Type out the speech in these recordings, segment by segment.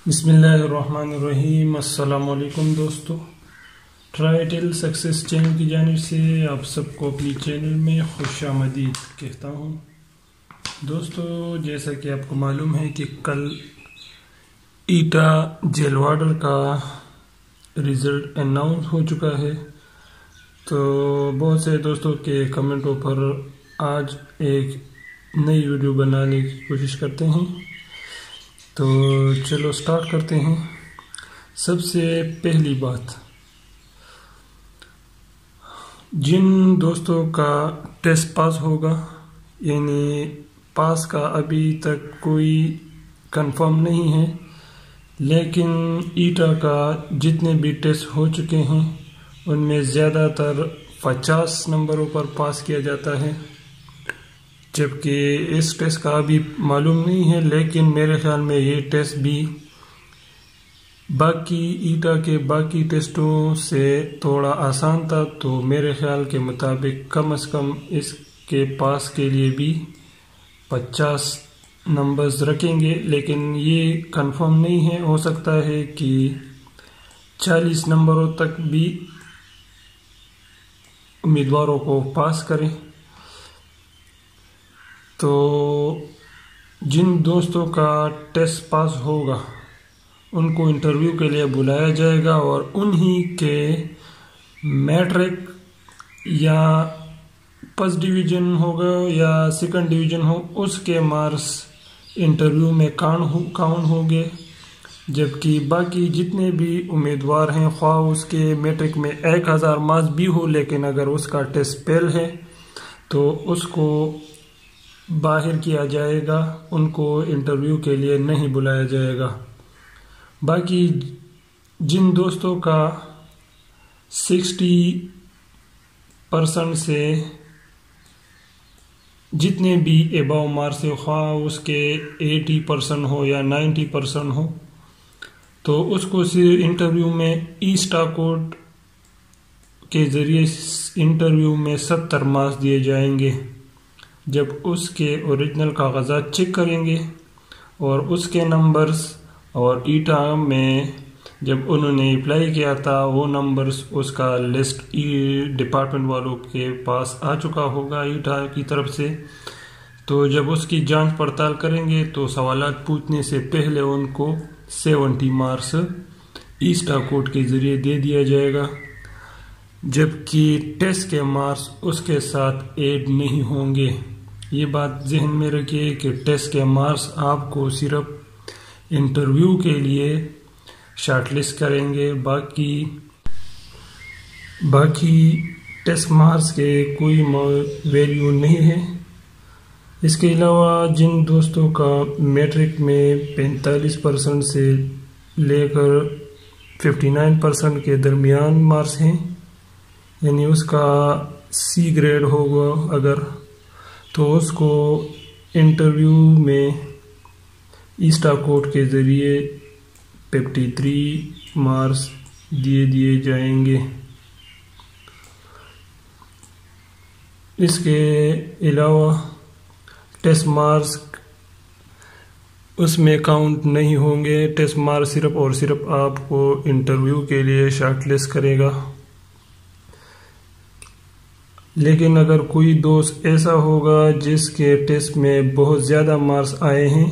بسم اللہ الرحمن الرحیم۔ السلام علیکم دوستو، ٹرائٹل سکسیس چینل کی جانب سے آپ سب کو اپنی چینل میں خوش آمدید کہتا ہوں۔ دوستو، جیسا کہ آپ کو معلوم ہے کہ کل ایٹا جیل وارڈر کا ریزلٹ اناؤنس ہو چکا ہے، تو بہت سے دوستوں کے کمنٹوں پر آج ایک نئی ویڈیو بنانے کی کوشش کرتے ہیں۔ تو چلو سٹارٹ کرتے ہیں۔ سب سے پہلی بات، جن دوستوں کا ٹیسٹ پاس ہوگا، یعنی پاس کا ابھی تک کوئی کنفرم نہیں ہے، لیکن ایٹا کا جتنے بھی ٹیسٹ ہو چکے ہیں ان میں زیادہ تر 50 نمبروں پر پاس کیا جاتا ہے، جبکہ اس ٹیسٹ کا ابھی معلوم نہیں ہے، لیکن میرے خیال میں یہ ٹیسٹ بھی باقی ایٹا کے باقی ٹیسٹوں سے تھوڑا آسان تھا، تو میرے خیال کے مطابق کم از کم اس کے پاس کے لیے بھی 50 نمبرز رکھیں گے، لیکن یہ کنفرم نہیں ہے، ہو سکتا ہے کہ 40 نمبروں تک بھی امیدواروں کو پاس کریں۔ تو جن دوستوں کا ٹیسٹ پاس ہوگا ان کو انٹرویو کے لیے بلایا جائے گا، اور انہی کے میٹرک یا فرسٹ ڈویژن ہوگا یا سیکنڈ ڈویژن ہو، اس کے مارکس انٹرویو میں کاؤنٹ ہوں گے، جبکہ باقی جتنے بھی امیدوار ہیں، خواہ اس کے میٹرک میں 1000 مارکس بھی ہو، لیکن اگر اس کا ٹیسٹ فیل ہے تو اس کو باہر کیا جائے گا، ان کو انٹرویو کے لیے نہیں بلایا جائے گا۔ باقی جن دوستوں کا 60% سے جتنے بھی اباؤ مارکس ہے، خواہ اس کے 80% ہو یا 90% ہو، تو اس کو صرف انٹرویو میں ایسٹا کوڈ کے ذریعے انٹرویو میں 70 مارکس دیے جائیں گے۔ جب اس کے اوریجنل کاغذات چیک کریں گے اور اس کے نمبرز، اور ایٹا میں جب انہوں نے اپلائی کیا تھا وہ نمبرز، اس کا لسٹ ڈپارٹمنٹ والوں کے پاس آ چکا ہوگا ایٹا کی طرف سے، تو جب اس کی جانچ پڑتال کریں گے تو سوالات پوچھنے سے پہلے ان کو 70 مارکس ایسٹا کوڈ کے ذریعے دے دیا جائے گا، جبکہ ٹیسٹ کے مارکس اس کے ساتھ ایڈ نہیں ہوں گے۔ یہ بات ذہن میں رکھیے کہ ٹیسٹ کے مارکس آپ کو صرف انٹرویو کے لیے شارٹ لسٹ کریں گے، باقی ٹیسٹ مارکس کے کوئی ویلیو نہیں ہے۔ اس کے علاوہ جن دوستوں کا میٹرک میں 45% سے لے کر 59% کے درمیان مارکس ہیں، یعنی اس کا سی گریڈ ہوگا اگر، تو اس کو انٹرویو میں ایسٹا کوڈ کے ذریعے 53 مارکس دیے جائیں گے۔ اس کے علاوہ ٹیسٹ مارکس اس میں کاؤنٹ نہیں ہوں گے، ٹیسٹ مارکس صرف اور صرف آپ کو انٹرویو کے لیے شارٹ لسٹ کرے گا۔ لیکن اگر کوئی دوست ایسا ہوگا جس کے ٹیسٹ میں بہت زیادہ مارکس آئے ہیں،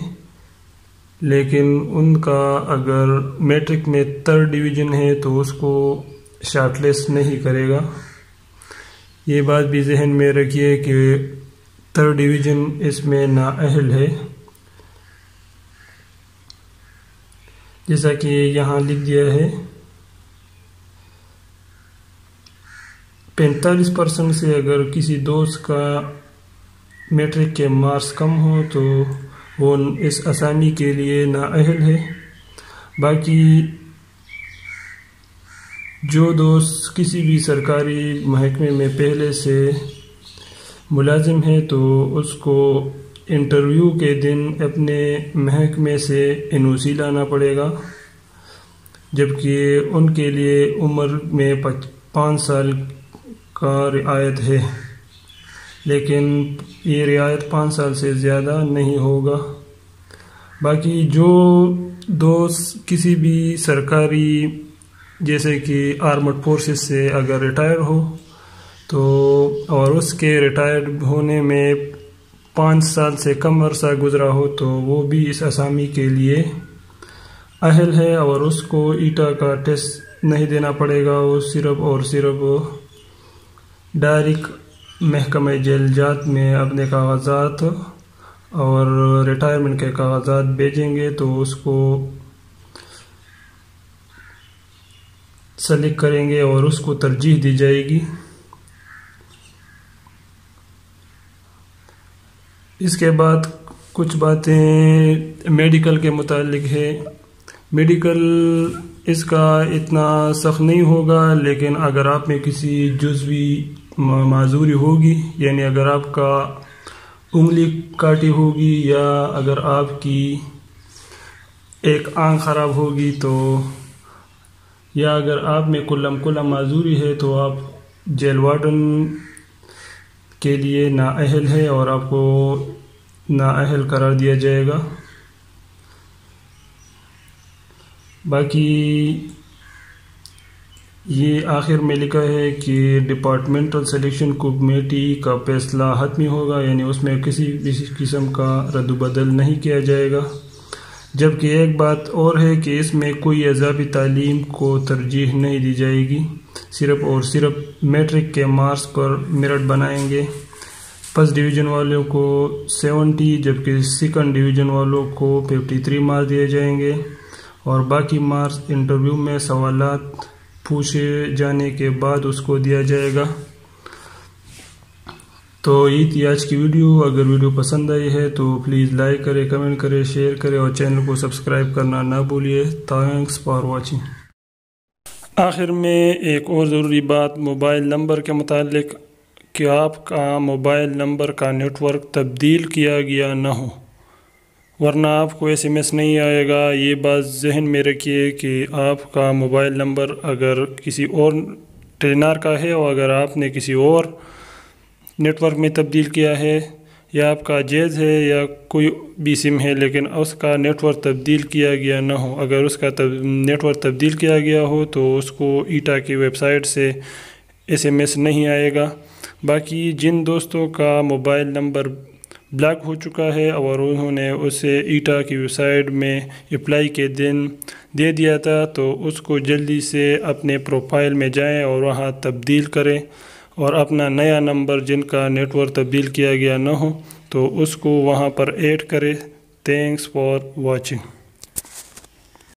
لیکن ان کا اگر میٹرک میں 3rd ڈویژن ہے تو اس کو شارٹ لسٹ نہیں کرے گا۔ یہ بات بھی ذہن میں رکھیے کہ 3rd ڈویژن اس میں نااہل ہے، جیسا کہ یہاں لکھ دیا ہے۔ 45% سے اگر کسی دوست کا میٹرک کے مارکس کم ہو تو وہ اس آسانی کے لیے نااہل ہے۔ باقی جو دوست کسی بھی سرکاری محکمے میں پہلے سے ملازم ہے تو اس کو انٹرویو کے دن اپنے محکمے سے NOC لانا پڑے گا، جبکہ ان کے لیے عمر میں 5 سال کا رعایت ہے، لیکن یہ رعایت 5 سال سے زیادہ نہیں ہوگا۔ باقی جو کسی بھی سرکاری جیسے کہ آرمڈ فورسز سے اگر ریٹائر ہو تو اور اس کے ریٹائرڈ ہونے میں 5 سال سے کم عرصہ گزرا ہو تو وہ بھی اس اسامی کے لیے اہل ہے، اور اس کو ایٹا کا ٹیسٹ نہیں دینا پڑے گا، وہ صرف ڈائریکٹ محکمہ جیلجات میں اپنے کاغذات اور ریٹائرمنٹ کے کاغذات بھیجیں گے تو اس کو سلیکٹ کریں گے اور اس کو ترجیح دی جائے گی۔ اس کے بعد کچھ باتیں میڈیکل کے متعلق ہے۔ میڈیکل اس کا اتنا سخت نہیں ہوگا، لیکن اگر آپ میں کسی جزوی معذوری ہوگی، یعنی اگر آپ کا انگلی کاٹی ہوگی یا اگر آپ کی ایک آنکھ خراب ہوگی تو یا اگر آپ میں کلم معذوری ہے تو آپ جیل وارڈن کے لیے نااہل ہے اور آپ کو نااہل قرار دیا جائے گا۔ باقی یہ آخر میں لکھا ہے کہ ڈپارٹمنٹل سلیکشن کمیٹی کا فیصلہ حتمی ہوگا، یعنی اس میں کسی بھی قسم کا رد و بدل نہیں کیا جائے گا۔ جبکہ ایک بات اور ہے کہ اس میں کوئی اضافی تعلیم کو ترجیح نہیں دی جائے گی، صرف میٹرک کے مارکس پر میرٹ بنائیں گے۔ فرسٹ ڈویژن والوں کو 70 جبکہ سیکنڈ ڈویژن والوں کو 53 مارکس دیے جائیں گے، اور باقی مارکس انٹرویو میں سوالات پوچھے جانے کے بعد اس کو دیا جائے گا۔ تو یہ تھی آج کی ویڈیو۔ اگر ویڈیو پسند آئی ہے تو پلیز لائک کرے، کمنٹ کرے، شیئر کرے اور چینل کو سبسکرائب کرنا نہ بھولیے۔ Thanks for watching. آخر میں ایک اور ضروری بات موبائل نمبر کے متعلق کہ آپ کا موبائل نمبر کا نیٹ ورک تبدیل کیا گیا نہ ہو، ورنہ آپ کو SMS نہیں آئے گا۔ یہ بات ذہن میں رکھیے کہ آپ کا موبائل نمبر اگر کسی اور ٹیلینار کا ہے اور اگر آپ نے کسی اور نیٹ ورک میں تبدیل کیا ہے، یا آپ کا جیز ہے یا کوئی بھی سم ہے لیکن اس کا نیٹ ورک تبدیل کیا گیا نہ ہو، اگر اس کا نیٹ ورک تبدیل کیا گیا ہو تو اس کو ایٹا کی ویب سائٹ سے SMS نہیں آئے گا۔ باقی جن دوستوں کا موبائل نمبر بلاک ہو چکا ہے اور انہوں نے اسے ایٹا کی ویب سائٹ میں اپلائی کے دن دے دیا تھا تو اس کو جلدی سے اپنے پروفائل میں جائیں اور وہاں تبدیل کریں اور اپنا نیا نمبر جن کا نیٹ ورک تبدیل کیا گیا نہ ہو تو اس کو وہاں پر ایڈ کریں۔ Thanks for watching.